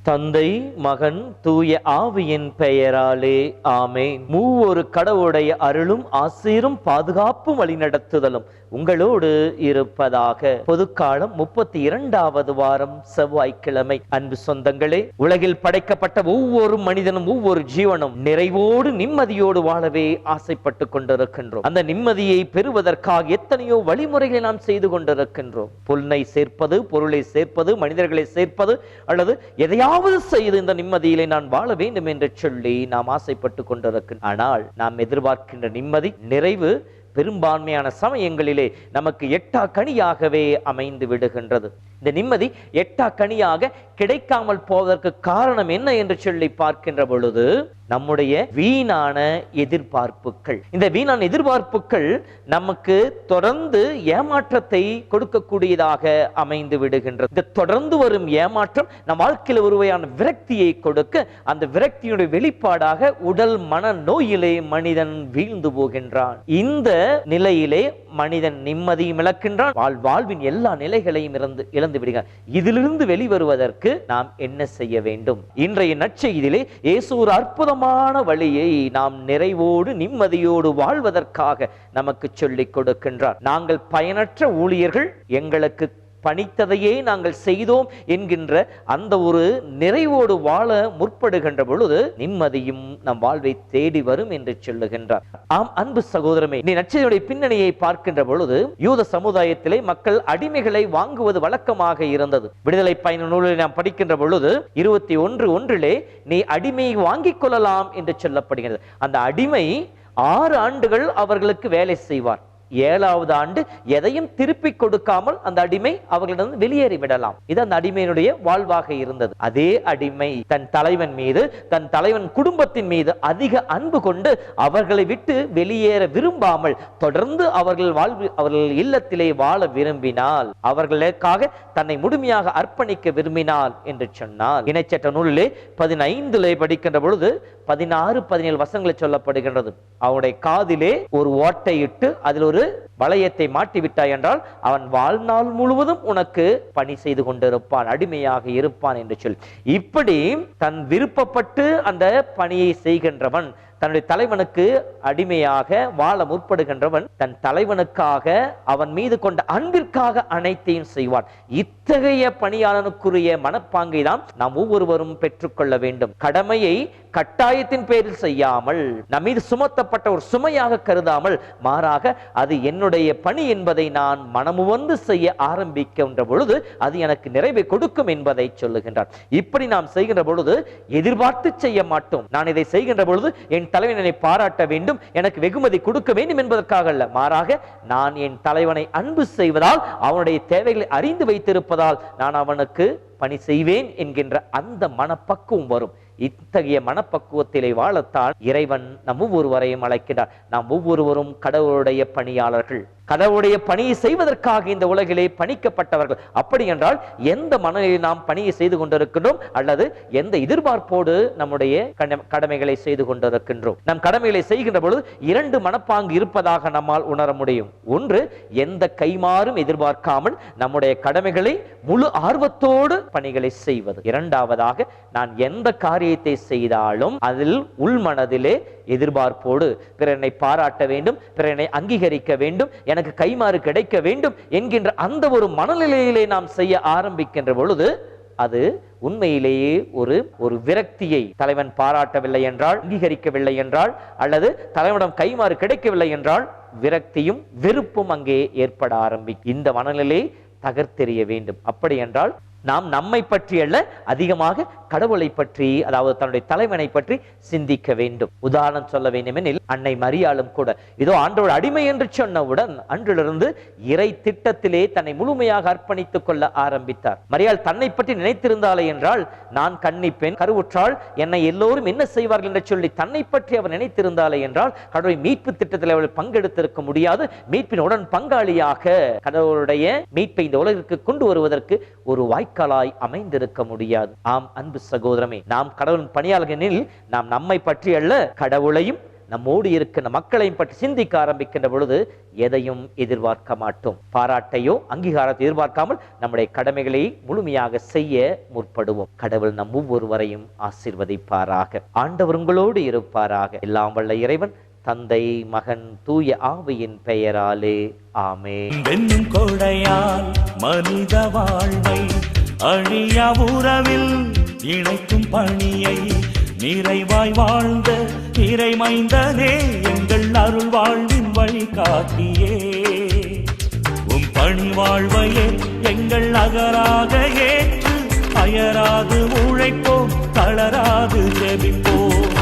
தந்தை, மகன், தூய ஆவியின் பெயராலே ஆமென். மூவொரு கடவுளுடைய அருளும் ஆசீரும் பாதுகாப்பும் வழிநடத்துதலும் உங்களோடு இருப்பதாக. பொதுக்காலம் 32வது வாரம் செவ்வாய்க்கிழமை. அன்பு சொந்தங்களே, உலகில் படைக்கப்பட்ட ஒவ்வொரு மனிதனும் ஒவ்வொரு ஜீவனும் நிறைவோடு நிம்மதியோடு வாழவே ஆசைப்பட்டு கொண்டிருக்கின்றோம். அந்த நிம்மதியை பெறுவதற்காக எத்தனையோ வழிமுறைகளை நாம் செய்து கொண்டிருக்கின்றோம். பொருளை சேர்ப்பது, பொருளை சேர்ப்பது, மனிதர்களை சேர்ப்பது, அல்லது எதையாவது செய்து இந்த நிம்மதியிலே நான் வாழ வேண்டும் என்று சொல்லி நாம் ஆசைப்பட்டு கொண்டிருக்கின்றோம். ஆனால் நாம் எதிர்பார்க்கின்ற நிம்மதி, நிறைவு பெரும்பான்மையான சமயங்களிலே நமக்கு எட்டா கனியாகவே அமைந்து விடுகின்றது. இந்த நிம்மதி எட்டா கனியாக கிடைக்காமல் போவதற்கு காரணம் என்ன என்று சொல்லி பார்க்கின்ற பொழுது நம்முடைய வீணான எதிர்பார்ப்புகள். இந்த வீணான எதிர்பார்ப்புகள் நமக்கு தொடர்ந்து ஏமாற்றத்தை கொடுக்கக்கூடியதாக அமைந்து விடுகின்றது. இந்த தொடர்ந்து வரும் ஏமாற்றம் நம் வாழ்க்கையில் ஒருவையான விரக்தியை கொடுக்க, அந்த விரக்தியுடைய வெளிப்பாடாக உடல் மன நோயிலே மனிதன் வீழ்ந்து போகின்றான். இந்த நிலையிலே மனிதன் நிம்மதியும் இழக்கின்றான், வாழ்வின் எல்லா நிலைகளையும் இழந்து விடுகிறான். இதிலிருந்து வெளிவருவதற்கு நாம் என்ன செய்ய வேண்டும்? இன்றைய நற்செய்தியிலே இயேசு ஒரு அற்புதமான வழியை நாம் நிறைவோடு நிம்மதியோடு வாழ்வதற்காக நமக்கு சொல்லிக் கொடுக்கின்றார். நாங்கள் பயனற்ற ஊழியர்கள், எங்களுக்கு பணித்ததையே நாங்கள் செய்தோம் என்கின்ற அந்த ஒரு நிறைவோடு வாழ முற்படுகின்ற பொழுது நிம்மதியும் நம் வாழ்வை தேடி வரும் என்று சொல்லுகின்றார். ஆம் அன்பு சகோதரமே, நீ நற்செய்தியுடைய பின்னணியை பார்க்கின்ற பொழுது யூத சமுதாயத்திலே மக்கள் அடிமைகளை வாங்குவது வழக்கமாக இருந்தது. விடுதலை பயண நூலில் நாம் படிக்கின்ற பொழுது 21:1 நீ அடிமை வாங்கிக் கொள்ளலாம் என்று சொல்லப்படுகிறது. அந்த அடிமை 6 ஆண்டுகள் அவர்களுக்கு வேலை செய்வார். 7வது ஆண்டு எதையும் திருப்பி கொடுக்காமல் அந்த அடிமை அவர்களிடம் வெளியேறி விடலாம். இது அந்த அடிமையினுடைய வாழ்வாக இருந்தது. அதே அடிமை தன் தலைவன் மீது, தன் தலைவன் குடும்பத்தின் மீது அதிக அன்பு கொண்டு அவர்களை விட்டு வெளியேற விரும்பாமல் தொடர்ந்து அவர்கள் இல்லத்திலே வாழ விரும்பினால், அவர்களுக்காக தன்னை முழுமையாக அர்ப்பணிக்க விரும்பினால் என்று சொன்னால், இணைச்சட்ட நூலிலே 15 படிக்கின்ற பொழுது 16-17 வசனங்களை சொல்லப்படுகின்றது. அவனுடைய காதிலே ஒரு ஓட்டையிட்டு அதில் ஒரு வளையத்தை மாட்டிவிட்டாய் என்றால் அவன் வாழ்நாள் முழுவதும் உனக்கு பணி செய்து கொண்டிருப்பான், அடிமையாக இருப்பான் என்று சொல். இப்படி தன் விருப்பப்பட்டு அந்த பணியை செய்கின்றவன், தன்னுடைய தலைவனுக்கு அடிமையாக வாழ முற்படுகின்றவன், தன் தலைவனுக்காக அவன் மீது கொண்ட அன்பிற்காக அனைத்தையும் செய்வான். இத்தகைய பணியாளனுக்குரிய மனப்பாங்கை தான் நாம் ஒவ்வொருவரும் பெற்றுக்கொள்ள வேண்டும். கடமையை கட்டாயத்தின் பேரில் செய்யாமல், நம் மீது சுமத்தப்பட்ட ஒரு சுமையாக கருதாமல், மாறாக அது என்னுடைய பணி என்பதை நான் மனமுவந்து செய்ய ஆரம்பிக்கின்ற பொழுது அது எனக்கு நிறைவை கொடுக்கும் என்பதை சொல்லுகின்றார். இப்படி நாம் செய்கின்ற பொழுது எதிர்பார்த்து செய்ய மாட்டோம். நான் இதை செய்கின்ற பொழுது என் தலைவன் என்னை பாராட்ட வேண்டும், எனக்கு வெகுமதி கொடுக்க வேண்டும் என்பதற்காக அல்ல. மாறாக நான் என் தலைவனை அன்பு செய்வதால், அவனுடைய தேவைகளை அறிந்து வைத்திருப்பதால் நான் அவனுக்கு பணி செய்வேன் என்கின்ற அந்த மனப்பக்குவம் வரும். இத்தகைய மனப்பக்குவத்திலே வாழத்தான் இறைவன் நம் ஒவ்வொருவரையும் அழைக்கிறார். நாம் ஒவ்வொருவரும் கடவுளுடைய பணியாளர்கள், கடவுளுடைய பணியை செய்வதற்காக இந்த உலகிலே பணிக்கப்பட்டவர்கள். அப்படி என்றால் எந்த மனநிலையில் நாம் பணியை செய்து கொண்டிருக்கின்றோம், அல்லது எந்த எதிர்பார்ப்போடு நம்முடைய கடமைகளை செய்து கொண்டிருக்கின்றோம்? நம் கடமைகளை செய்கின்ற பொழுது 2 மனப்பாங்கு இருப்பதாக நம்மால் உணர முடியும். ஒன்று, எந்த கைமாறும் எதிர்பார்க்காமல் நம்முடைய கடமைகளை முழு ஆர்வத்தோடு பணிகளை செய்வது. இரண்டாவதாக, நான் எந்த காரியத்தை செய்தாலும் அதில் உள்மனதிலே எதிர்பார்ப்போடு பிறனை பாராட்ட வேண்டும், பிறனை அங்கீகரிக்க வேண்டும், எனக்கு கைமாறு கிடைக்க வேண்டும் என்கின்ற அந்த ஒரு மனநிலையிலே நாம் செய்ய ஆரம்பிக்கின்ற பொழுது அது உண்மையிலேயே ஒரு விரக்தியை, தலைவன் பாராட்டவில்லை என்றால், அங்கீகரிக்கவில்லை என்றால், அல்லது தலைவனிடம் கைமாறு கிடைக்கவில்லை என்றால் விரக்தியும் வெறுப்பும் அங்கே ஏற்பட ஆரம்பிக்கும். இந்த மனநிலை தகர்த்தெறிய வேண்டும். அப்படி என்றால் நாம் நம்மை பற்றி அல்ல, அதிகமாக கடவுளை பற்றி, அதாவது தன்னுடைய தலைவனை பற்றி சிந்திக்க வேண்டும். உதாரணம் சொல்ல வேண்டும் எனில், அன்னை மரியாளும் கூட இதோ ஆண்டவர் அடிமை என்று சொன்னவுடன் அன்றிலிருந்து இறை திட்டத்திலே தன்னை முழுமையாக அர்ப்பணித்துக் கொள்ள ஆரம்பித்தார். மரியாள் தன்னை பற்றி நினைத்திருந்தாலே என்றால், நான் கன்னிப்பெண், கருவுற்றாள், என்னை எல்லோரும் என்ன செய்வார்கள் என்று சொல்லி தன்னை பற்றி அவர் நினைத்திருந்தாலே என்றால் கடவுளை மீட்பு திட்டத்தில் அவள் பங்கெடுத்திருக்க முடியாது. மீட்பின் உடன் பங்காளியாக கடவுளுடைய மீட்பை இந்த உலகிற்கு கொண்டு வருவதற்கு ஒரு வாய்க்காலாய் அமைந்திருக்க முடியாது. ஆம் அன்பு சகோதரமே, நாம் கடவுளின் பணியாளர்களில் நாம் நம்மை பற்றி அல்ல, கடவுளையும் நம்மோடு இருக்கின்ற மக்களையும் பற்றி சிந்திக்க ஆரம்பிக்கின்ற பொழுது எதையும் எதிர்பார்க்க மாட்டோம். பாராட்டையோ அங்கீகாரத்தை எதிர்பார்க்காமல் நம்முடைய கடமைகளை முழுமையாக செய்ய முற்படுவோம். கடவுள் நம் ஒவ்வொருவரையும் ஆசீர்வதிப்பாராக. ஆண்டவர் உங்களோடு இருப்பாராக. எல்லாம் வல்ல இறைவன் தந்தை, மகன், தூய ஆவியின் பெயராலே ஆமென். வெண்ணும் கொடையால் மனித வாழ்வை அழியா உறவில் இணைக்கும் பணியை நிறைவாய் வாழ்ந்த இறைமைந்தனே, எங்கள் அருள் வாழ்வின் வழிகாட்டியே. உம் பணி வாழ்வையே எங்கள் அகராக ஏற்று அயராது உழைப்போம், தளராது ஜெபிப்போம்.